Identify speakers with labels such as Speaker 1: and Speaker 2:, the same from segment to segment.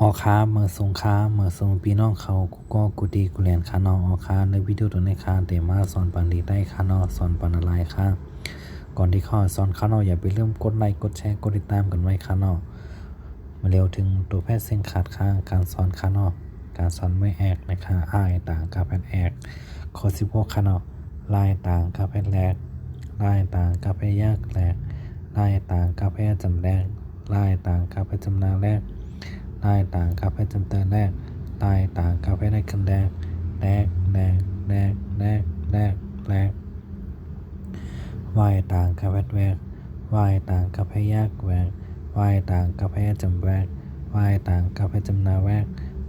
Speaker 1: ออค้าเมื่อสงค้าเมื่อสงพี่น้องเขาก็กูดีกูเรียนค่ะน้องออค้าในวิดีโอตัวในค่ะเตมาสอนปันดีได้ค่ะน้องสอนปันอะไรค่ะก่อนที่ข้อสอนค่ะน้องอย่าไปเริ่มกดไลค์กดแชร์กดติดตามกันไว้ค่ะน้องมาเร็วถึงตัวแพทย์เส้นขาดค่ะการสอนค่ะน้องการสอนไม่แอกนะคะอ้ายต่างกับแพทย์แอกข้อ16ค่ะน้องลายต่างกับแพทย์แรกลายต่างกับแพทย์ยากแรกลายต่างกับแพทย์จำแรกลายต่างกับแพทย์จำนาแรกลายต่างกับแพทย์จำเตือนแรกลายต่างกับแพทย์ได้คันแรกแรกแรกแรกแรกแรกแรกวายต่างกับแพทย์แรกวายต่างกับแพทย์ยากแรกวายต่างกับแพทย์จำแรกวายต่างกับแพทย์จำนาแรก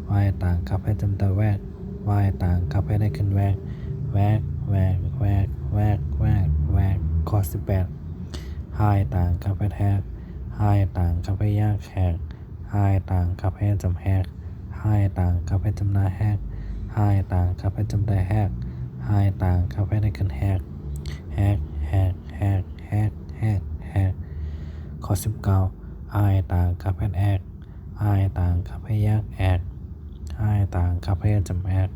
Speaker 1: วายต่างกับแพทย์จำเตือนแรกวายต่างกับแพทย์ได้คันแรกแรกแรกแรกแรกแรกแรกข้อ18หายต่างกับแพทย์แหกหายต่างกับแพทย์ยากแหกหายต่างกับแพทย์จำแหกหายต่างกับแพทย์จำนาแหกหายต่างกับแพทย์จำได้แหกหายต่างกับแพทย์ได้คันแหกแหกแหกแหกแหกแหกแหกข้อ19หายต่างกับแพทย์แอกหายต่างกับแพทย์ยากแอกหายต่างกับแพทย์จำแอก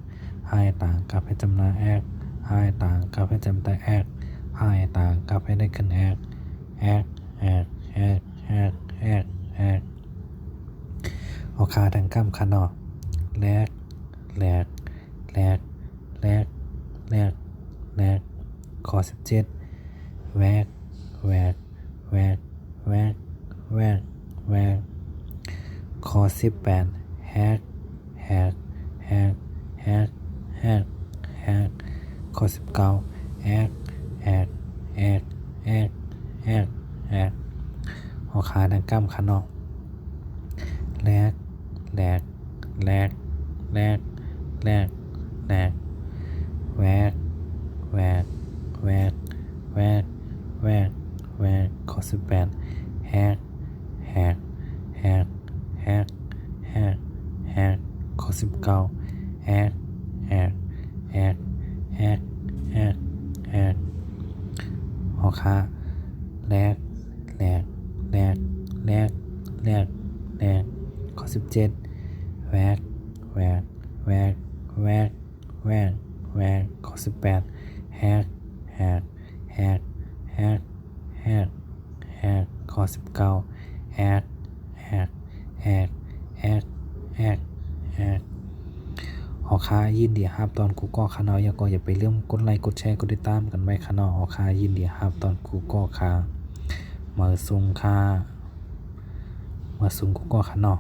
Speaker 1: หายต่างกับแพทย์จำนาแอกหายต่างกับแพทย์จำได้แอกหายต่างกับแพทย์ได้คันแอกแอกแหกแหกแหกแหกแหกเอาขาทางก้ำขาหนอแลกแหลกแหลกแหลกแหลกแหลกข้อ17แวกแวกแวกแวกแวกแวกข้อ18แฮกแฮกแฮกแฮกแฮกแฮกข้อ19แฮกแฮกแฮกแฮกแฮกแฮกเอาขาทางก้ำขาหนอแลกแหลกแหลกแหลกแหลกแหลกแวกแวกแวกแวกแวกแวกข้อ18แฮกแฮกแฮกแฮกแฮกแฮกข้อ19แฮกแฮกแฮกแฮกแฮกแฮกเอาขาแลกแหลกแหลกแหลกแหลกแหลกข้อ17แวกแวกแวกแวกแวกแวกข้อ18แฮกแฮกแฮกแฮกแฮกแฮกข้อ19แฮกแฮกแฮกแฮกแฮกแฮกออค้ายินดีครับตอนกูก็คานาอย่าไปเริ่มกดไลค์กดแชร์กดติดตามกันไว้คานาออค้ายินดีครับตอนกูก็คามาส่งค่ามาส่งกูก็คานา